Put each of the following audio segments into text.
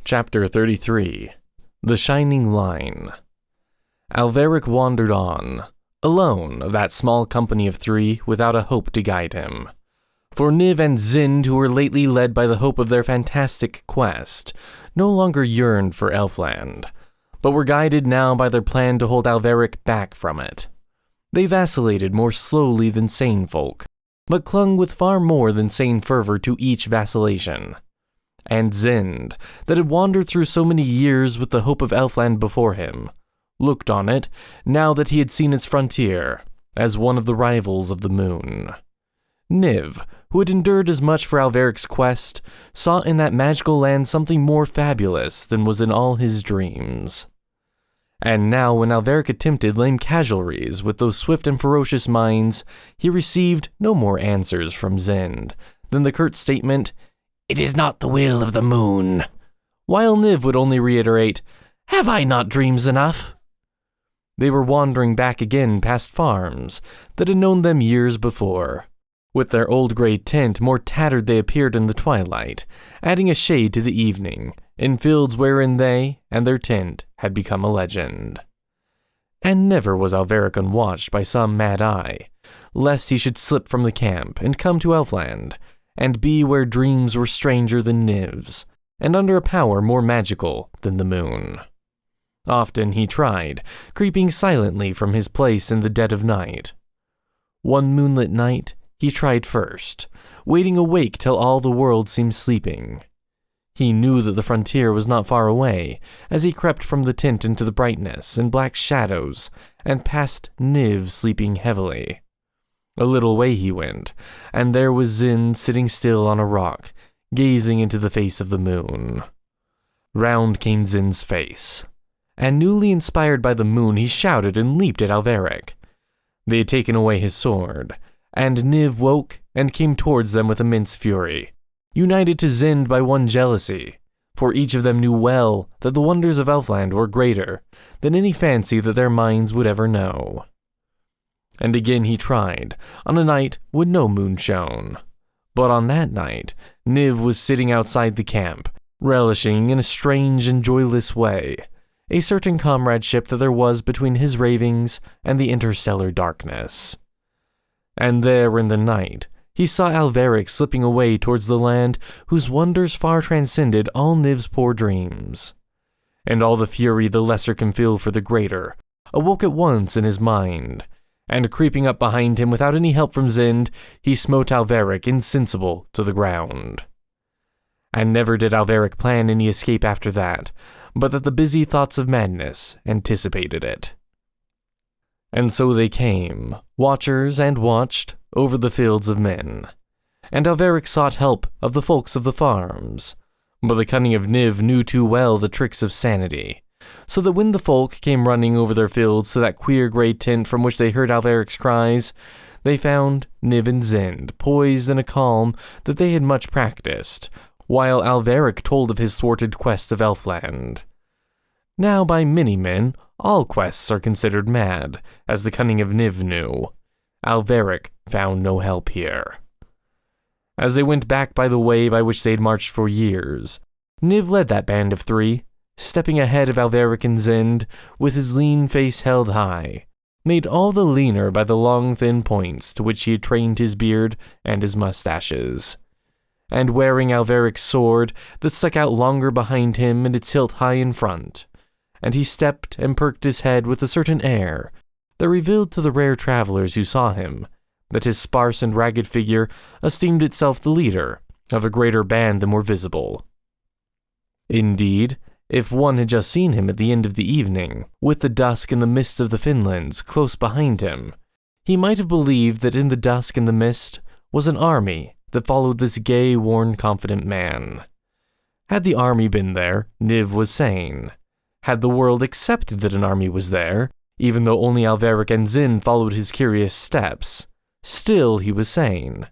Chapter 33 The Shining Line. Alveric wandered on, alone of that small company of three without a hope to guide him. For Niv and Zind, who were lately led by the hope of their fantastic quest, no longer yearned for Elfland, but were guided now by their plan to hold Alveric back from it. They vacillated more slowly than sane folk, but clung with far more than sane fervor to each vacillation. And Zind, that had wandered through so many years with the hope of Elfland before him, looked on it, now that he had seen its frontier, as one of the rivals of the moon. Niv, who had endured as much for Alveric's quest, saw in that magical land something more fabulous than was in all his dreams. And now when Alveric attempted lame casualties with those swift and ferocious minds, he received no more answers from Zind than the curt statement, "It is not the will of the moon," while Niv would only reiterate, "Have I not dreams enough?" They were wandering back again past farms that had known them years before. With their old gray tint, more tattered they appeared in the twilight, adding a shade to the evening, in fields wherein they and their tint had become a legend. And never was Alveric unwatched by some mad eye, lest he should slip from the camp and come to Elfland, and be where dreams were stranger than Niv's, and under a power more magical than the moon. Often he tried, creeping silently from his place in the dead of night. One moonlit night he tried first, waiting awake till all the world seemed sleeping. He knew that the frontier was not far away, as he crept from the tent into the brightness and black shadows, and past Niv sleeping heavily. A little way he went, and there was Zind sitting still on a rock, gazing into the face of the moon. Round came Zind's face, and newly inspired by the moon he shouted and leaped at Alveric. They had taken away his sword, and Niv woke and came towards them with immense fury, united to Zind by one jealousy, for each of them knew well that the wonders of Elfland were greater than any fancy that their minds would ever know. And again he tried, on a night when no moon shone. But on that night, Niv was sitting outside the camp, relishing in a strange and joyless way a certain comradeship that there was between his ravings and the interstellar darkness. And there in the night, he saw Alveric slipping away towards the land whose wonders far transcended all Niv's poor dreams. And all the fury the lesser can feel for the greater awoke at once in his mind, and creeping up behind him without any help from Zind, he smote Alveric insensible to the ground. And never did Alveric plan any escape after that, but that the busy thoughts of madness anticipated it. And so they came, watchers and watched, over the fields of men. And Alveric sought help of the folks of the farms, but the cunning of Niv knew too well the tricks of sanity, so that when the folk came running over their fields to that queer gray tent from which they heard Alveric's cries, they found Niv and Zind poised in a calm that they had much practiced, while Alveric told of his thwarted quest of Elfland. Now by many men, all quests are considered mad, as the cunning of Niv knew. Alveric found no help here. As they went back by the way by which they had marched for years, Niv led that band of three, stepping ahead of Alveric and Zind, with his lean face held high, made all the leaner by the long thin points to which he had trained his beard and his mustaches, and wearing Alveric's sword that stuck out longer behind him and its hilt high in front, and he stepped and perked his head with a certain air that revealed to the rare travelers who saw him that his sparse and ragged figure esteemed itself the leader of a greater band than were visible. Indeed, if one had just seen him at the end of the evening, with the dusk and the mist of the Finlands close behind him, he might have believed that in the dusk and the mist was an army that followed this gay, worn, confident man. Had the army been there, Niv was sane. Had the world accepted that an army was there, even though only Alveric and Zind followed his curious steps, still he was sane.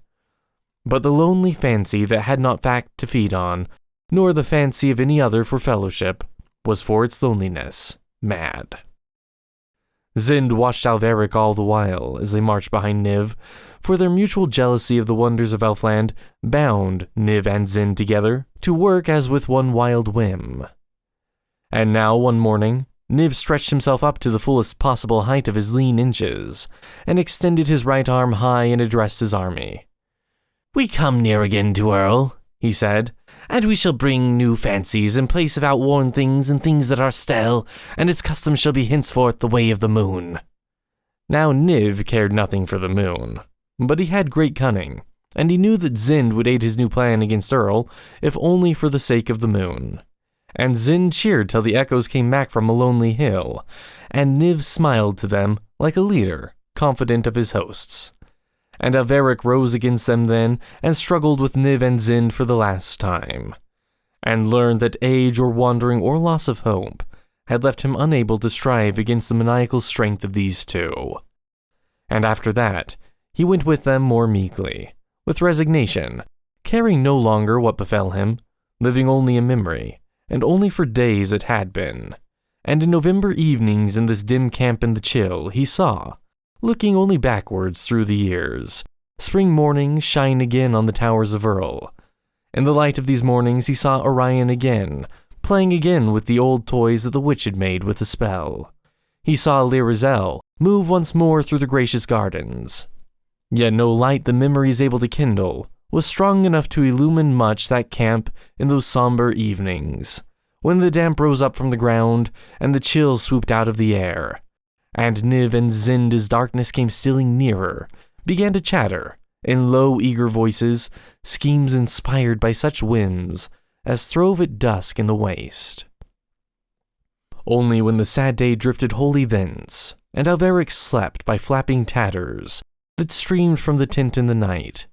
But the lonely fancy that had not fact to feed on, nor the fancy of any other for fellowship, was for its loneliness mad. Zind watched Alveric all the while as they marched behind Niv, for their mutual jealousy of the wonders of Elfland bound Niv and Zind together to work as with one wild whim. And now, one morning, Niv stretched himself up to the fullest possible height of his lean inches, and extended his right arm high and addressed his army. "We come near again to Earl," he said, "and we shall bring new fancies in place of outworn things and things that are stale, and its customs shall be henceforth the way of the moon." Now Niv cared nothing for the moon, but he had great cunning, and he knew that Zind would aid his new plan against Earl, if only for the sake of the moon. And Zind cheered till the echoes came back from a lonely hill, and Niv smiled to them like a leader, confident of his hosts. And Alveric rose against them then, and struggled with Niv and Zind for the last time, and learned that age or wandering or loss of hope had left him unable to strive against the maniacal strength of these two. And after that, he went with them more meekly, with resignation, caring no longer what befell him, living only in memory, and only for days it had been. And in November evenings in this dim camp in the chill, he saw, looking only backwards through the years, spring mornings shine again on the towers of Earl. In the light of these mornings he saw Orion again, playing again with the old toys that the witch had made with a spell. He saw Lyrizel move once more through the gracious gardens. Yet no light the memory is able to kindle was strong enough to illumine much that camp in those somber evenings, when the damp rose up from the ground and the chill swooped out of the air. And Niv and Zind, as darkness came stealing nearer, began to chatter, in low, eager voices, schemes inspired by such whims as throve at dusk in the waste. Only when the sad day drifted wholly thence, and Alveric slept by flapping tatters that streamed from the tent in the night,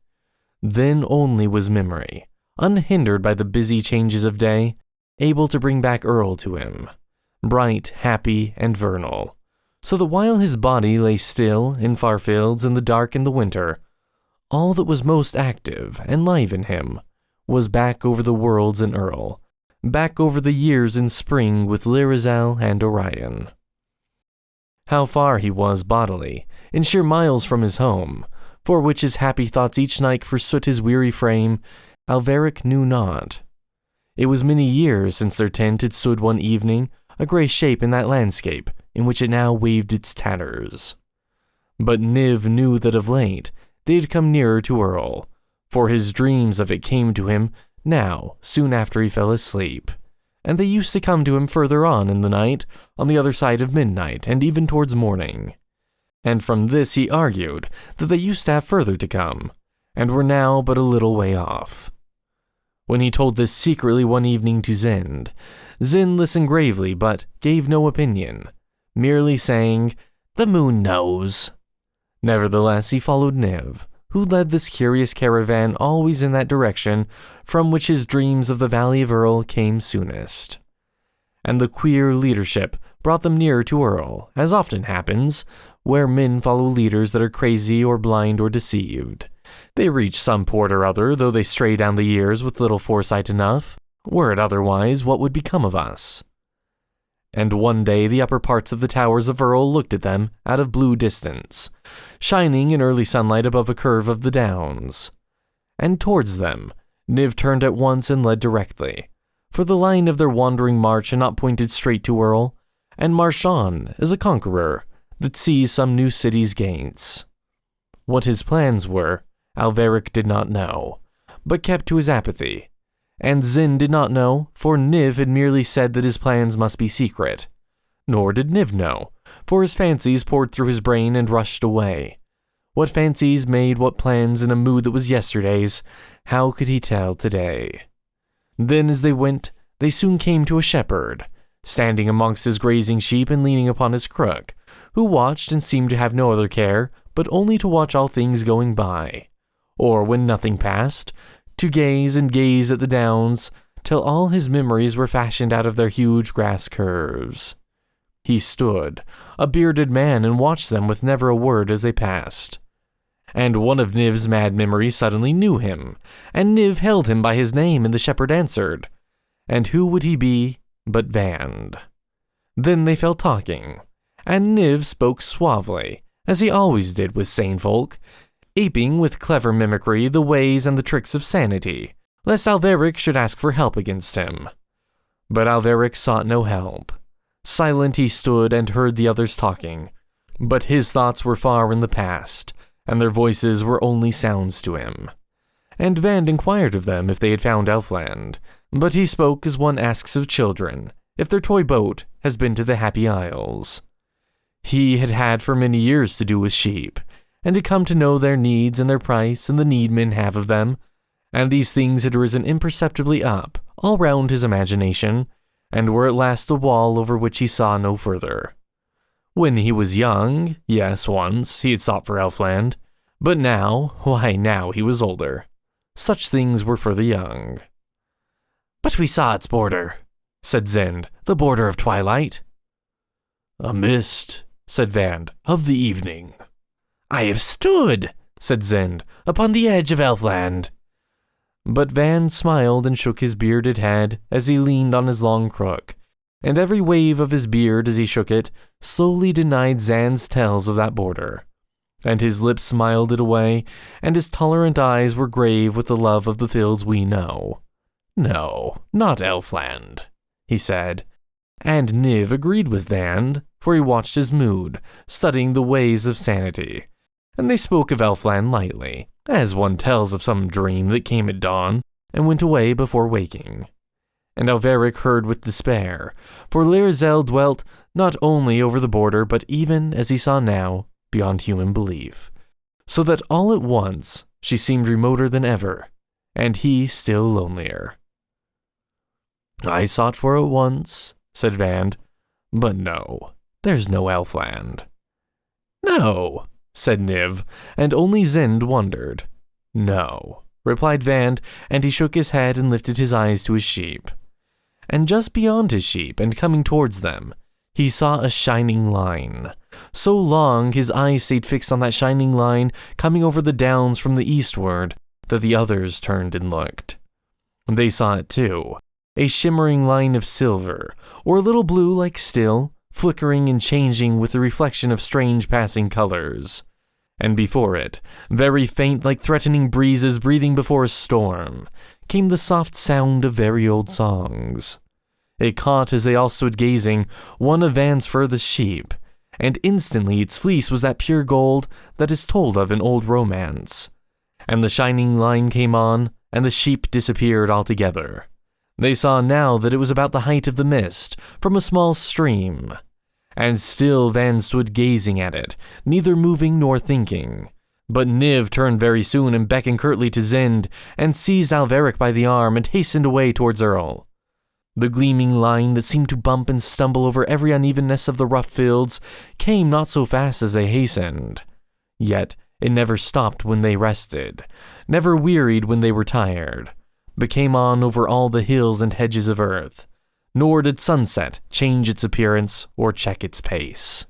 then only was memory, unhindered by the busy changes of day, able to bring back Earl to him, bright, happy, and vernal, so that while his body lay still in far fields in the dark in the winter, all that was most active and live in him was back over the worlds in Earl, back over the years in spring with Lyrizel and Orion. How far he was bodily, in sheer miles from his home, for which his happy thoughts each night forsook his weary frame, Alveric knew not. It was many years since their tent had stood one evening, a grey shape in that landscape in which it now waved its tatters. But Niv knew that of late they had come nearer to Earl, for his dreams of it came to him now, soon after he fell asleep, and they used to come to him further on in the night, on the other side of midnight, and even towards morning. And from this he argued that they used to have further to come, and were now but a little way off. When he told this secretly one evening to Zind, Zind listened gravely but gave no opinion, merely saying, "The moon knows." Nevertheless, he followed Niv, who led this curious caravan always in that direction from which his dreams of the Valley of Earl came soonest. And the queer leadership brought them nearer to Earl, as often happens, where men follow leaders that are crazy or blind or deceived. They reach some port or other, though they stray down the years with little foresight enough. Were it otherwise, what would become of us? And one day the upper parts of the towers of Earl looked at them out of blue distance, shining in early sunlight above a curve of the downs. And towards them, Niv turned at once and led directly, for the line of their wandering march had not pointed straight to Earl, and marched on as a conqueror that sees some new city's gates. What his plans were, Alveric did not know, but kept to his apathy. And Zind did not know, for Niv had merely said that his plans must be secret. Nor did Niv know, for his fancies poured through his brain and rushed away. What fancies made what plans in a mood that was yesterday's, how could he tell today? Then as they went, they soon came to a shepherd, standing amongst his grazing sheep and leaning upon his crook, who watched and seemed to have no other care, but only to watch all things going by, or when nothing passed, to gaze and gaze at the downs, till all his memories were fashioned out of their huge grass curves. He stood, a bearded man, and watched them with never a word as they passed. And one of Niv's mad memories suddenly knew him, and Niv held him by his name, and the shepherd answered. And who would he be but Vand? Then they fell talking, and Niv spoke suavely, as he always did with sane folk, aping with clever mimicry the ways and the tricks of sanity, lest Alveric should ask for help against him. But Alveric sought no help. Silent he stood and heard the others talking, but his thoughts were far in the past, and their voices were only sounds to him. And Vand inquired of them if they had found Elfland, but he spoke as one asks of children, if their toy boat has been to the Happy Isles. He had had for many years to do with sheep, and had come to know their needs and their price and the need men have of them, and these things had risen imperceptibly up, all round his imagination, and were at last a wall over which he saw no further. When he was young, yes, once, he had sought for Elfland, but now, why, now he was older. Such things were for the young. "But we saw its border," said Zend, "the border of twilight." "A mist," said Vand, "of the evening." "I have stood," said Zend, "upon the edge of Elfland." But Vand smiled and shook his bearded head as he leaned on his long crook, and every wave of his beard as he shook it slowly denied Zan's tales of that border. And his lips smiled it away, and his tolerant eyes were grave with the love of the fields we know. "No, not Elfland," he said, and Niv agreed with Vand, for he watched his mood, studying the ways of sanity, and they spoke of Elfland lightly, as one tells of some dream that came at dawn and went away before waking. And Alveric heard with despair, for Lyrizel dwelt not only over the border, but even, as he saw now, beyond human belief, so that all at once she seemed remoter than ever, and he still lonelier. "I sought for it once," said Vand, "but no, there's no Elfland." "No," said Niv, and only Zend wondered. "No," replied Vand, and he shook his head and lifted his eyes to his sheep. And just beyond his sheep, and coming towards them, he saw a shining line. So long his eyes stayed fixed on that shining line coming over the downs from the eastward that the others turned and looked. They saw it too, a shimmering line of silver, or a little blue like still, flickering and changing with the reflection of strange passing colors. And before it, very faint like threatening breezes breathing before a storm, came the soft sound of very old songs. It caught, as they all stood gazing, one of Van's furthest sheep, and instantly its fleece was that pure gold that is told of in old romance. And the shining line came on, and the sheep disappeared altogether. They saw now that it was about the height of the mist, from a small stream. And still Van stood gazing at it, neither moving nor thinking. But Niv turned very soon and beckoned curtly to Zend, and seized Alveric by the arm and hastened away towards Earl. The gleaming line that seemed to bump and stumble over every unevenness of the rough fields came not so fast as they hastened. Yet it never stopped when they rested, never wearied when they were tired, but came on over all the hills and hedges of earth, nor did sunset change its appearance or check its pace.